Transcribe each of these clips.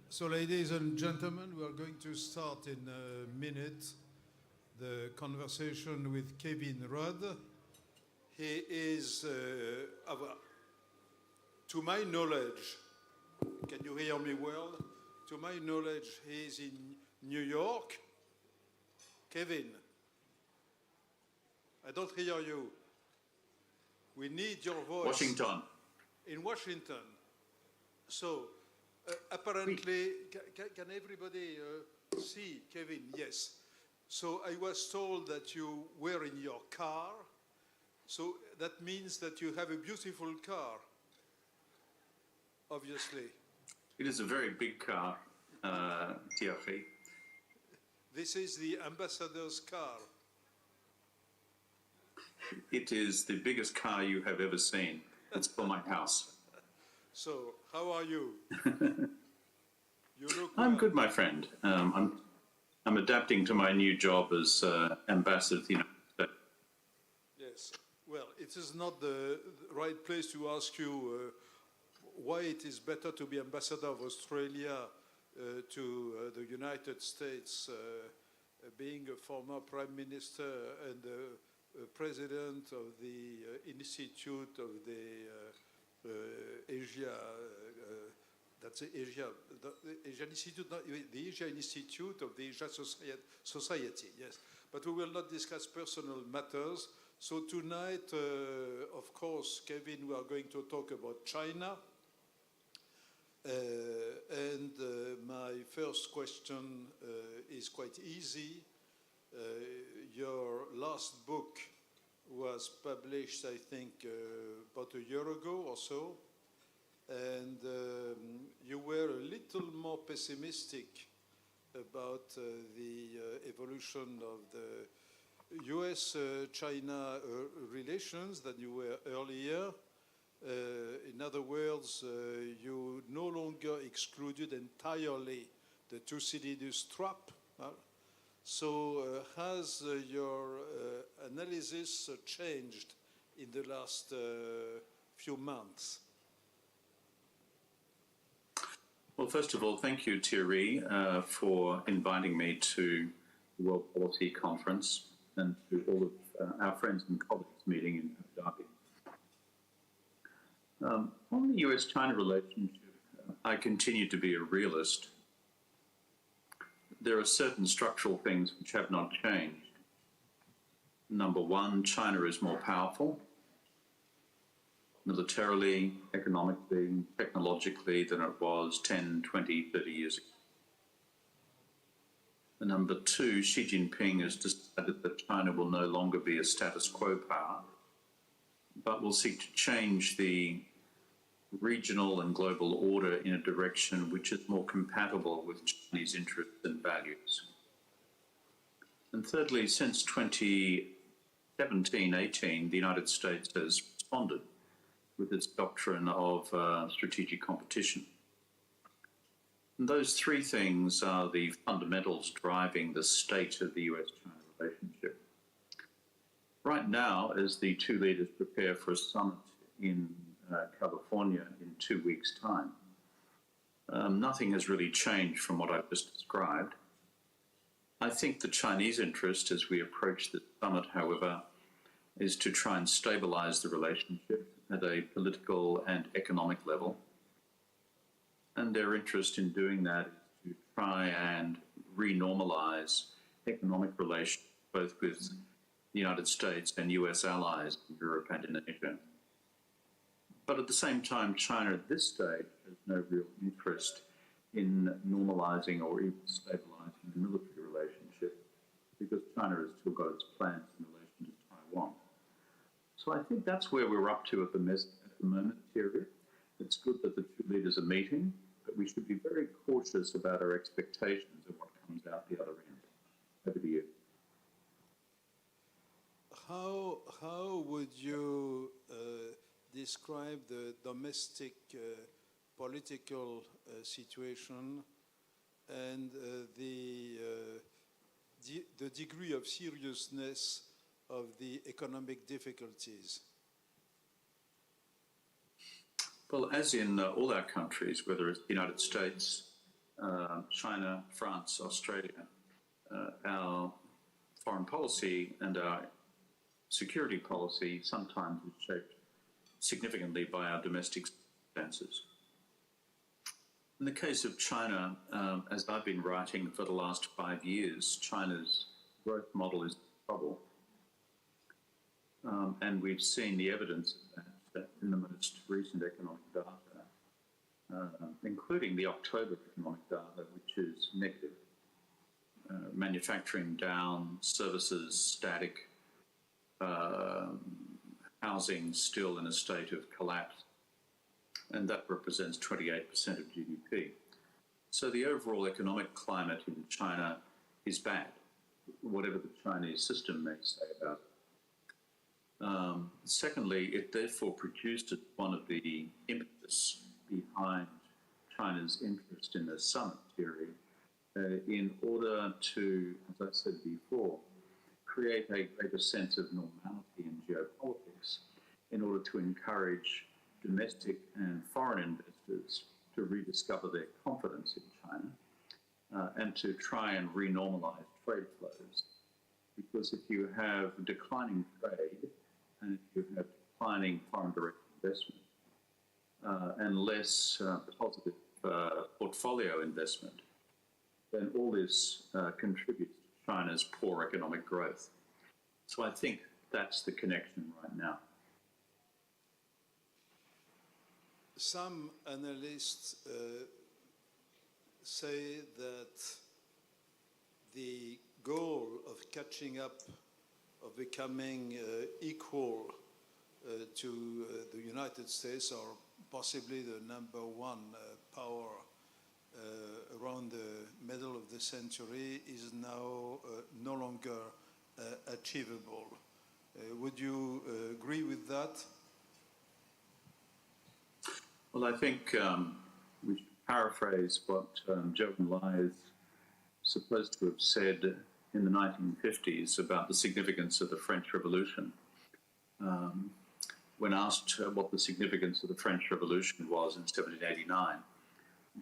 So, ladies and gentlemen, we are going to start in a minute the conversation with Kevin Rudd. He is, to my knowledge, can you hear me well? To my knowledge, he is in New York. Kevin, I don't hear you. We need your voice. Washington. In Washington. So, apparently, can everybody see Kevin? Yes. So I was told that you were in your car. So that means that you have a beautiful car, obviously. It is a very big car, Thierry. This is the ambassador's car. It is the biggest car you have ever seen. It's for my house. So, how are you? You look I'm well. good, my friend. I'm adapting to my new job as ambassador to the United States. Yes. Well, it is not the right place to ask you why it is better to be ambassador of Australia to the United States, being a former prime minister and president of the Institute of the Asia. That's Asia, the Asian Institute, not, the Asia Institute of the Asia Society, yes. But we will not discuss personal matters. So tonight, of course, Kevin, we are going to talk about China. And my first question is quite easy. Your last book was published, I think, about a year ago or so. And you were a little more pessimistic about the evolution of the US-China relations than you were earlier. In other words, you no longer excluded entirely the Thucydides trap. So has your analysis changed in the last few months? Well, first of all, thank you, Thierry, for inviting me to the World Policy Conference and to all of our friends and colleagues meeting in Abu Dhabi. On the US-China relationship, I continue to be a realist. There are certain structural things which have not changed. Number one, China is more powerful, militarily, economically, technologically than it was 10, 20, 30 years ago. And number two, Xi Jinping has decided that China will no longer be a status quo power, but will seek to change the regional and global order in a direction which is more compatible with Chinese interests and values. And thirdly, since 2017-18, the United States has responded with its doctrine of strategic competition. And those three things are the fundamentals driving the state of the US-China relationship. Right now, as the two leaders prepare for a summit in California in 2 weeks' time, nothing has really changed from what I've just described. I think the Chinese interest as we approach the summit, however, is to try and stabilize the relationship at a political and economic level. And their interest in doing that is to try and renormalize economic relations, both with the United States and US allies in Europe and in Asia. But at the same time, China at this stage has no real interest in normalizing or even stabilizing the military relationship, because China has still got its plans in relation to Taiwan. So I think that's where we're up to at the moment, Thierry. It's good that the two leaders are meeting, but we should be very cautious about our expectations of what comes out the other end. Over to you. How would you describe the domestic political situation and the degree of seriousness of the economic difficulties? Well, as in all our countries, whether it's the United States, China, France, Australia, our foreign policy and our security policy sometimes is shaped significantly by our domestic circumstances. In the case of China, as I've been writing for the last 5 years, China's growth model is trouble. And we've seen the evidence of that in the most recent economic data, including the October economic data, which is negative. Manufacturing down, services static, housing still in a state of collapse, and that represents 28% of GDP. So the overall economic climate in China is bad, whatever the Chinese system may say about it. Secondly, it therefore produced one of the impetus behind China's interest in the summit theory in order to, as I said before, create a greater sense of normality in geopolitics in order to encourage domestic and foreign investors to rediscover their confidence in China and to try and renormalize trade flows. Because if you have declining trade and if you have declining foreign direct investment and less positive portfolio investment, then all this contributes to China's poor economic growth. So I think that's the connection right now. Some analysts say that the goal of catching up, of becoming equal to the United States, or possibly the #1 power around the middle of the century, is now no longer achievable. Would you agree with that? Well, I think we should paraphrase what Zhou Enlai is supposed to have said in the 1950s about the significance of the French Revolution. When asked what the significance of the French Revolution was in 1789,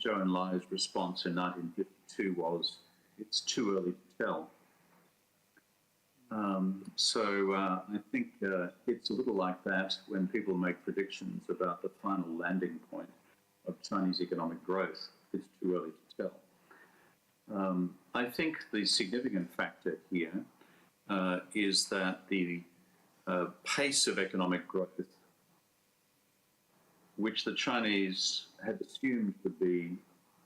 Zhou Enlai's response in 1952 was, "It's too early to tell." I think it's a little like that when people make predictions about the final landing point of Chinese economic growth. It's too early to tell. I think the significant factor here is that the pace of economic growth, which the Chinese had assumed would be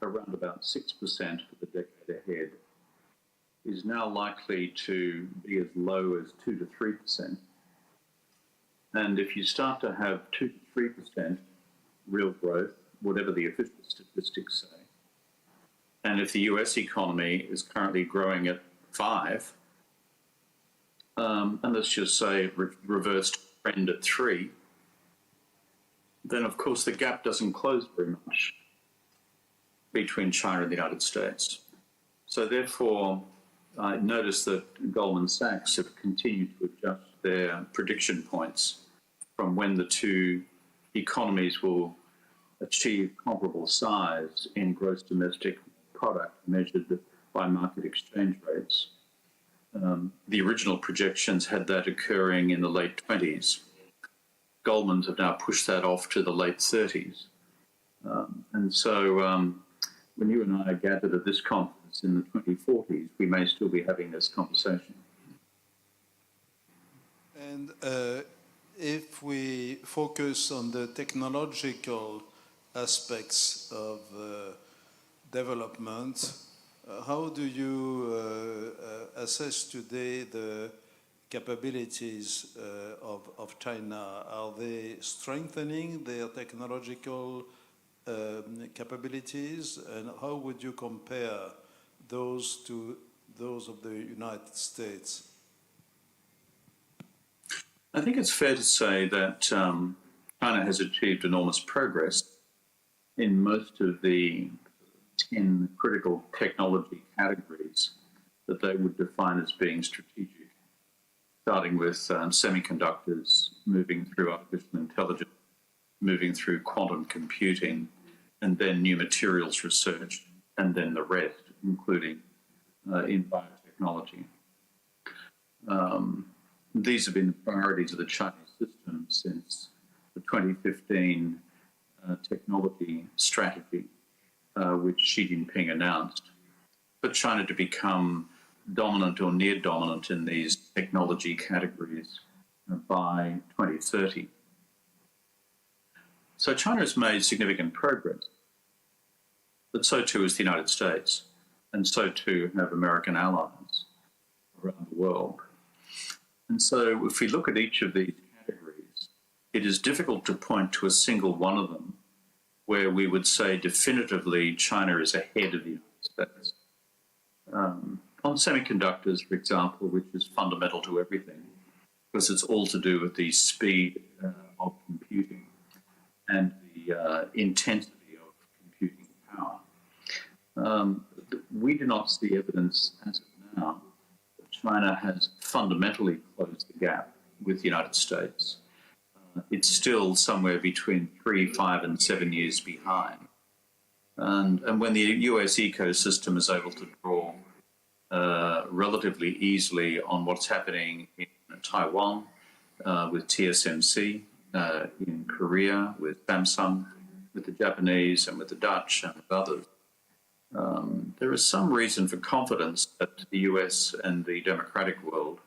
around about 6% for the decade ahead, is now likely to be as low as 2 to 3%. And if you start to have 2 to 3% real growth, whatever the official statistics say, and if the US economy is currently growing at 5, and let's just say reversed trend at 3, then of course the gap doesn't close very much between China and the United States. So therefore, I noticed that Goldman Sachs have continued to adjust their prediction points from when the two economies will achieve comparable size in gross domestic product measured by market exchange rates. The original projections had that occurring in the late 20s. Goldman's have now pushed that off to the late 30s. And so when you and I are gathered at this conference in the 2040s, we may still be having this conversation. And if we focus on the technological aspects of development, how do you assess today the capabilities of China? Are they strengthening their technological capabilities, and how would you compare those to those of the United States? I think it's fair to say that China has achieved enormous progress in most of the 10 critical technology categories that they would define as being strategic, starting with semiconductors, moving through artificial intelligence, moving through quantum computing, and then new materials research, and then the rest, including in biotechnology. These have been the priorities of the Chinese system since the 2015 technology strategy, which Xi Jinping announced, for China to become dominant or near dominant in these technology categories by 2030. So China has made significant progress, but so too has the United States, and so too have American allies around the world. And so if we look at each of these categories, it is difficult to point to a single one of them where we would say definitively China is ahead of the United States. On semiconductors, for example, which is fundamental to everything, because it's all to do with the speed of computing and the intensity of computing power. We do not see evidence as of now that China has fundamentally closed the gap with the United States. It's still somewhere between 3, 5, and 7 years behind. And when the US ecosystem is able to draw relatively easily on what's happening in Taiwan with TSMC, in Korea with Samsung, with the Japanese and with the Dutch and with others, there is some reason for confidence that the US and the democratic world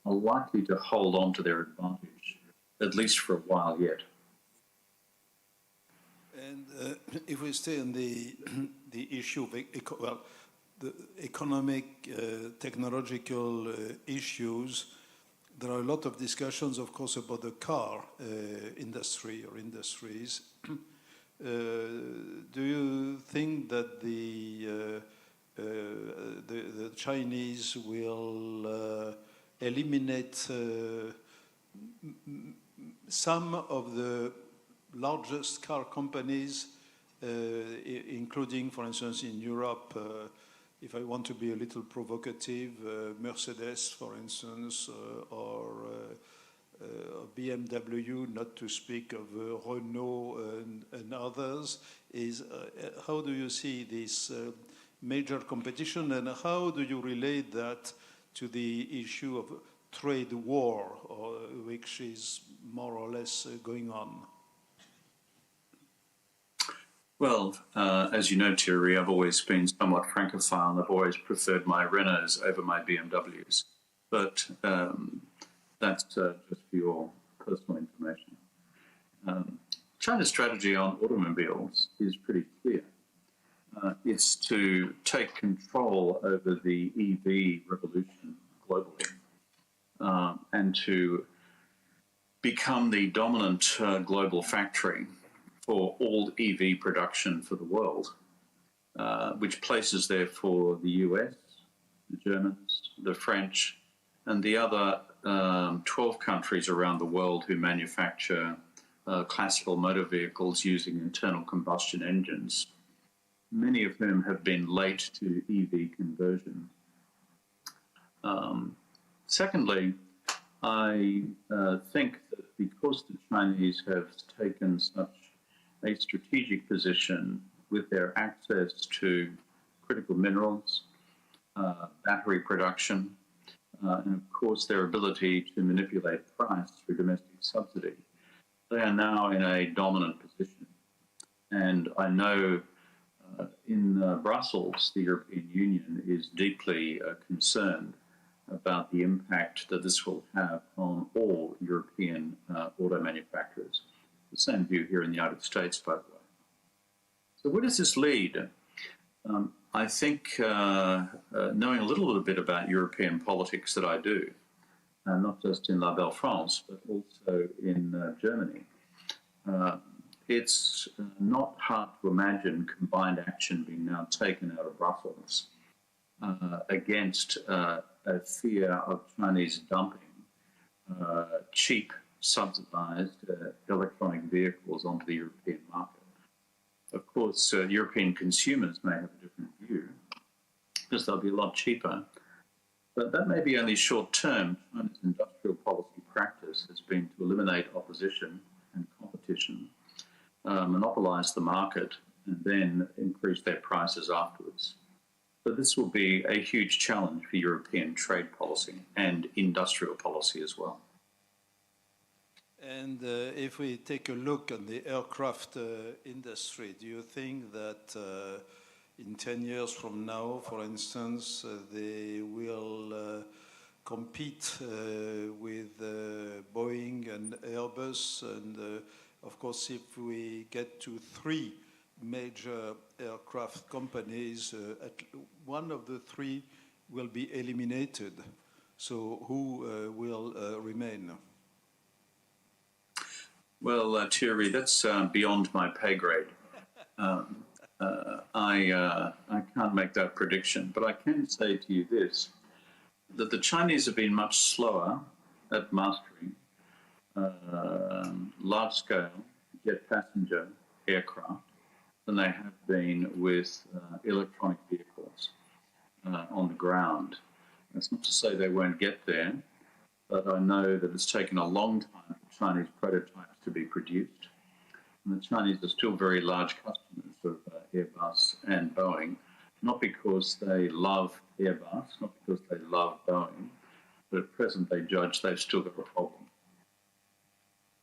are likely to hold on to their advantage, at least for a while yet. And if we stay on the issue of the economic, technological issues, there are a lot of discussions, of course, about the car industry or industries. Do you think that the Chinese will eliminate some of the largest car companies, including, for instance, in Europe, if I want to be a little provocative, Mercedes, for instance, or BMW, not to speak of Renault and others, is how do you see this major competition, and how do you relate that to the issue of trade war, which is more or less going on? Well, as you know, Thierry, I've always been somewhat francophile. I've always preferred my Renaults over my BMWs. But that's just for your personal information. China's strategy on automobiles is pretty clear. It's to take control over the EV revolution globally and to become the dominant global factory for all EV production for the world, which places therefore the US, the Germans, the French, and the other 12 countries around the world who manufacture classical motor vehicles using internal combustion engines, many of whom have been late to EV conversion. Secondly, I think that because the Chinese have taken such a strategic position with their access to critical minerals, battery production, and of course their ability to manipulate price through domestic subsidy, they are now in a dominant position. And I know in Brussels, the European Union is deeply concerned about the impact that this will have on all European auto manufacturers. The same view here in the United States, by the way. So where does this lead? I think knowing a little bit about European politics that I do, not just in La Belle France, but also in Germany, it's not hard to imagine combined action being now taken out of Brussels against a fear of Chinese dumping cheap subsidized electronic vehicles onto the European market. Of course, European consumers may have a different view because they'll be a lot cheaper, but that may be only short term. China's industrial policy practice has been to eliminate opposition and competition, monopolize the market, and then increase their prices afterwards. So this will be a huge challenge for European trade policy and industrial policy as well. And if we take a look at the aircraft industry, do you think that in 10 years from now, for instance, they will compete with Boeing and Airbus? And of course, if we get to 3 major aircraft companies, one of the 3 will be eliminated. So who will remain? Well, Thierry, that's beyond my pay grade. I can't make that prediction, but I can say to you this, that the Chinese have been much slower at mastering large-scale jet passenger aircraft than they have been with electronic vehicles on the ground. That's not to say they won't get there, but I know that it's taken a long time for Chinese prototypes to be produced. And the Chinese are still very large customers of Airbus and Boeing, not because they love Airbus, not because they love Boeing, but at present they judge they've still got a problem.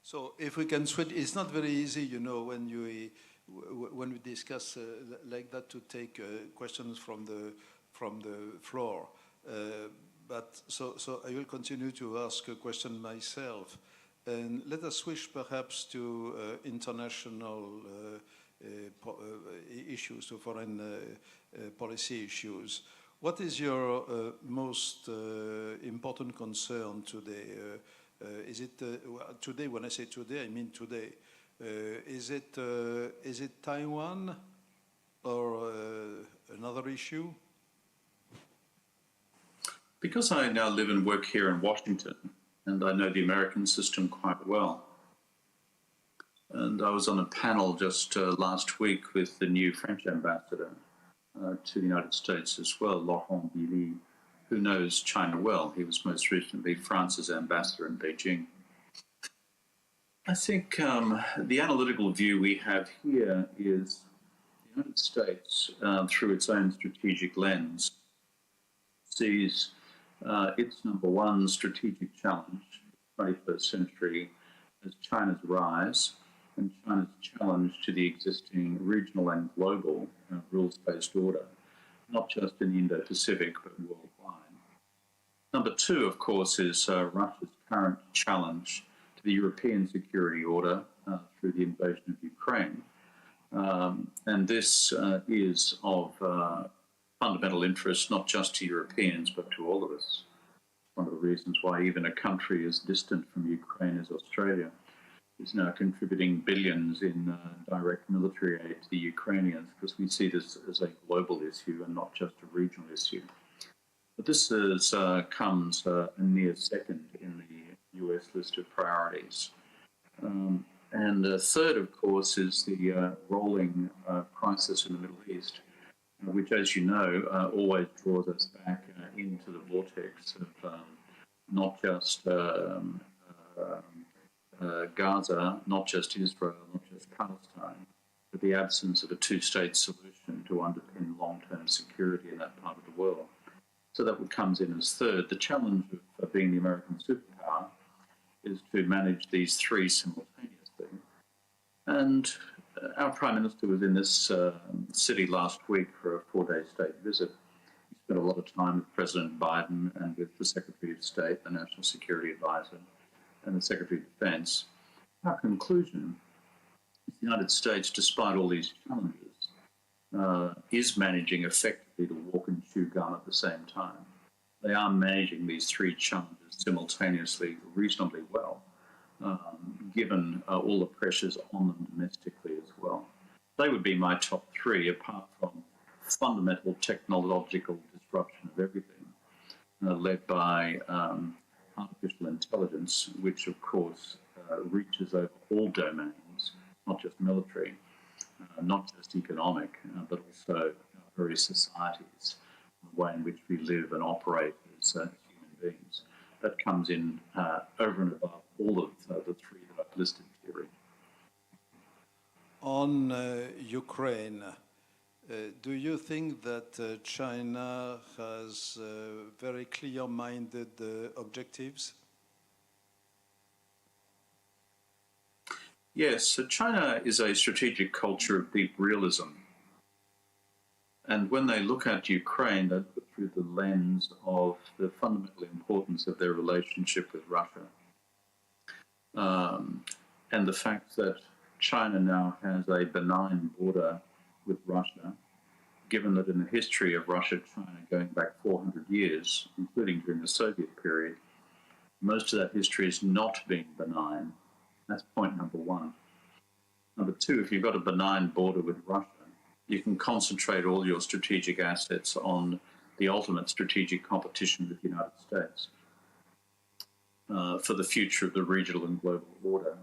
So if we can switch, it's not very easy, you know, when we discuss like that to take questions from the floor. But so I will continue to ask a question myself. And let us switch perhaps to international issues, to foreign policy issues. What is your most important concern today? Is it today? When I say today, I mean today. Is it Taiwan or another issue? Because I now live and work here in Washington, and I know the American system quite well, and I was on a panel just last week with the new French ambassador to the United States as well, Laurent Billy, who knows China well. He was most recently France's ambassador in Beijing. I think the analytical view we have here is the United States, through its own strategic lens, sees its number one strategic challenge, 21st century, as China's rise and China's challenge to the existing regional and global rules-based order, not just in the Indo-Pacific, but worldwide. Number two, of course, is Russia's current challenge to the European security order through the invasion of Ukraine. And this is of fundamental interest, not just to Europeans, but to all of us. One of the reasons why even a country as distant from Ukraine as Australia is now contributing billions in direct military aid to the Ukrainians, because we see this as a global issue and not just a regional issue. But this is, comes a near second in the US list of priorities. And third, of course, is the rolling crisis in the Middle East, which, as you know, always draws us back into the vortex of not just Gaza, not just Israel, not just Palestine, but the absence of a two-state solution to underpin long-term security in that part of the world. So that what comes in as third. The challenge of being the American superpower is to manage these three simultaneously. And our Prime Minister was in this city last week for a 4-day state visit. He spent a lot of time with President Biden and with the Secretary of State, the National Security Advisor, and the Secretary of Defense. Our conclusion is the United States, despite all these challenges, is managing effectively to walk and chew gum at the same time. They are managing these three challenges simultaneously reasonably well, given all the pressures on them domestically as well. They would be my top three, apart from fundamental technological disruption of everything, led by artificial intelligence, which of course reaches over all domains, not just military, not just economic, but also various societies, the way in which we live and operate as human beings. That comes in over and above all of the three that I've listed, Thierry. On Ukraine, do you think that China has very clear-minded objectives? Yes, so China is a strategic culture of deep realism. And when they look at Ukraine, they look through the lens of the fundamental importance of their relationship with Russia. And the fact that China now has a benign border with Russia, given that in the history of Russia-China going back 400 years, including during the Soviet period, most of that history has not been benign. That's point number one. Number two, if you've got a benign border with Russia, you can concentrate all your strategic assets on the ultimate strategic competition with the United States for the future of the regional and global order.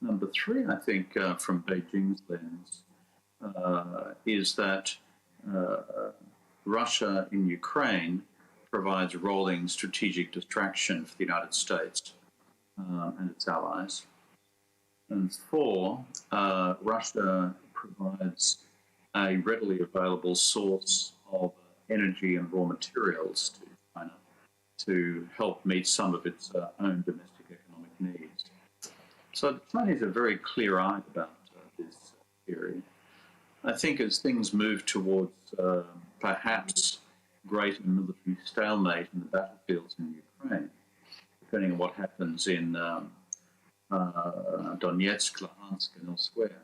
Number three, I think, from Beijing's lens, is that Russia in Ukraine provides rolling strategic distraction for the United States and its allies. And four, Russia provides a readily available source of energy and raw materials to China to help meet some of its own domestic economic needs. So the Chinese are very clear-eyed about this theory. I think as things move towards perhaps greater military stalemate in the battlefields in Ukraine, depending on what happens in Donetsk, Luhansk, and elsewhere,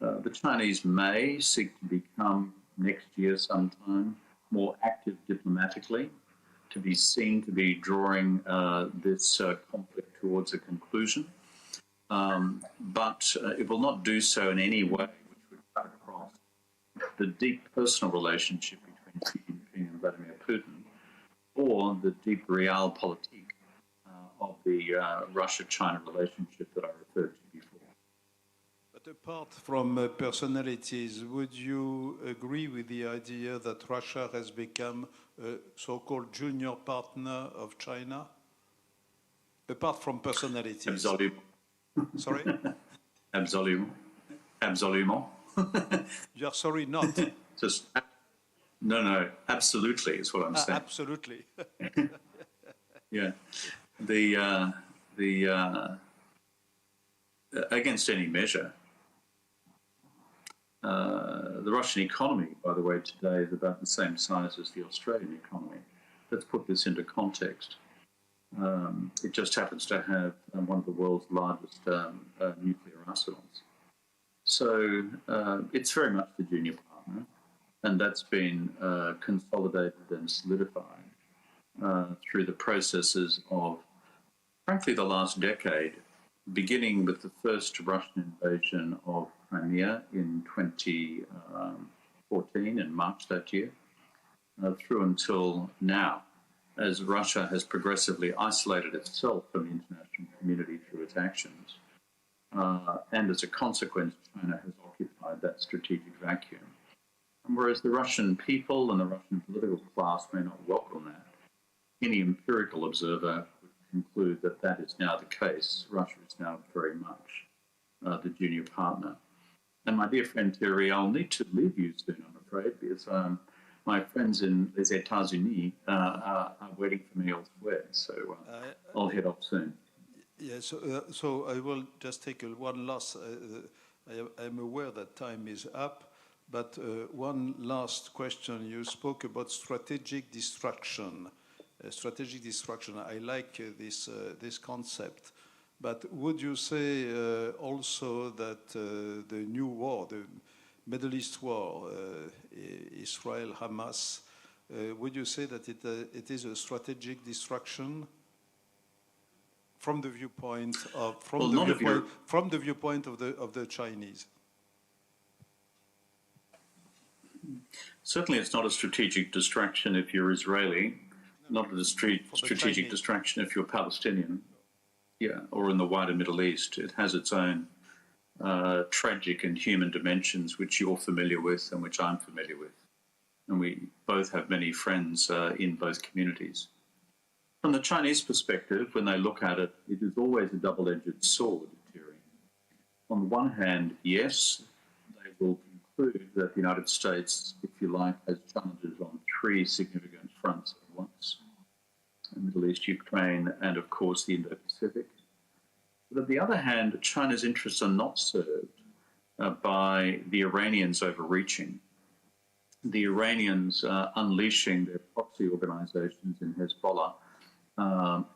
the Chinese may seek to become, next year sometime, more active diplomatically, to be seen to be drawing this conflict towards a conclusion. But it will not do so in any way which would cut across the deep personal relationship between Xi Jinping and Vladimir Putin, or or the deep realpolitik of the Russia-China relationship that I referred to before. But apart from personalities, would you agree with the idea that Russia has become a so-called junior partner of China? Apart from personalities. Absolutely. Sorry? Absolutely. Absolutely. You're sorry not. Just no, absolutely is what I'm saying. Absolutely. Yeah, the against any measure, the Russian economy, by the way, today is about the same size as the Australian economy. Let's put this into context. It just happens to have one of the world's largest nuclear arsenals. So it's very much the junior partner, and that's been consolidated and solidified through the processes of, frankly, the last decade, beginning with the first Russian invasion of Crimea in 2014, in March that year, through until now, as Russia has progressively isolated itself from the international community through its actions. And as a consequence, China has occupied that strategic vacuum. And whereas the Russian people and the Russian political class may not welcome that, any empirical observer would conclude that that is now the case. Russia is now very much the junior partner. And my dear friend Thierry, I'll need to leave you soon, I'm afraid, because my friends in les États-Unis are waiting for me elsewhere. So I'll head off soon. Yes, so I will just take one last, I'm aware that time is up, but one last question. You spoke about strategic destruction. Strategic destruction, I like this concept, but would you say also that the new war, the Middle East war, Israel-Hamas, would you say that it is a strategic destruction? From the viewpoint of the viewpoint of the Chinese. Certainly, it's not a strategic distraction if you're Israeli, not a strategic distraction if you're Palestinian, yeah, or in the wider Middle East. It has its own tragic and human dimensions, which you're familiar with and which I'm familiar with, and we both have many friends in both communities. From the Chinese perspective, when they look at it, it is always a double-edged sword, Thierry. On the one hand, yes, they will conclude that the United States, if you like, has challenges on three significant fronts at once: the Middle East, Ukraine, and of course the Indo-Pacific. But on the other hand, China's interests are not served by the Iranians overreaching, the Iranians unleashing their proxy organizations in Hezbollah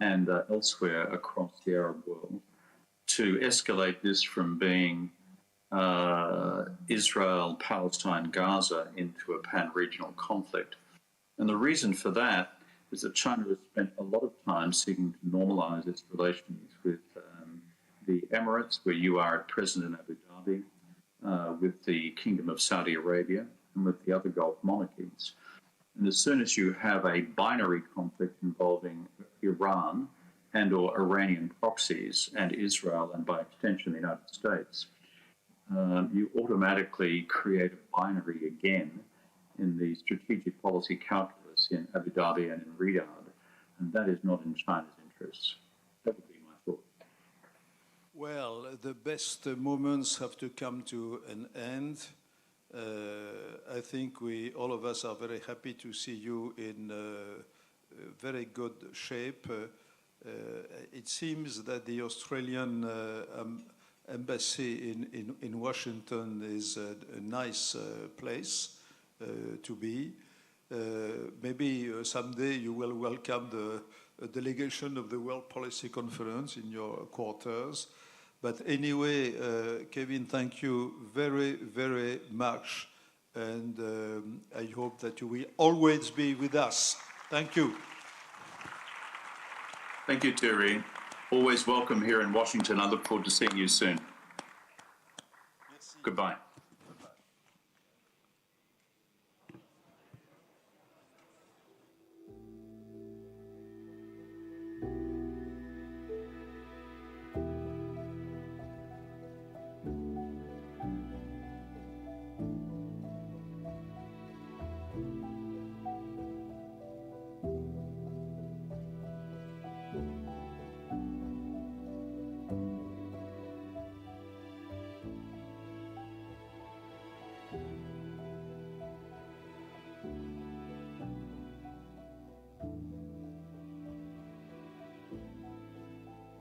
and elsewhere across the Arab world to escalate this from being Israel, Palestine, Gaza into a pan-regional conflict. And the reason for that is that China has spent a lot of time seeking to normalize its relations with the Emirates, where you are at present in Abu Dhabi, with the Kingdom of Saudi Arabia, and with the other Gulf monarchies. And as soon as you have a binary conflict involving Iran and or Iranian proxies and Israel, and by extension the United States, you automatically create a binary again in the strategic policy calculus in Abu Dhabi and in Riyadh, and that is not in China's interests. That would be my thought. Well, the best moments have to come to an end. I think all of us are very happy to see you in very good shape. It seems that the Australian embassy in Washington is a nice place to be. Maybe someday you will welcome the delegation of the World Policy Conference in your quarters. But anyway, Kevin, thank you very, very much. And I hope that you will always be with us. Thank you. Thank you, Thierry. Always welcome here in Washington. I look forward to seeing you soon. Goodbye.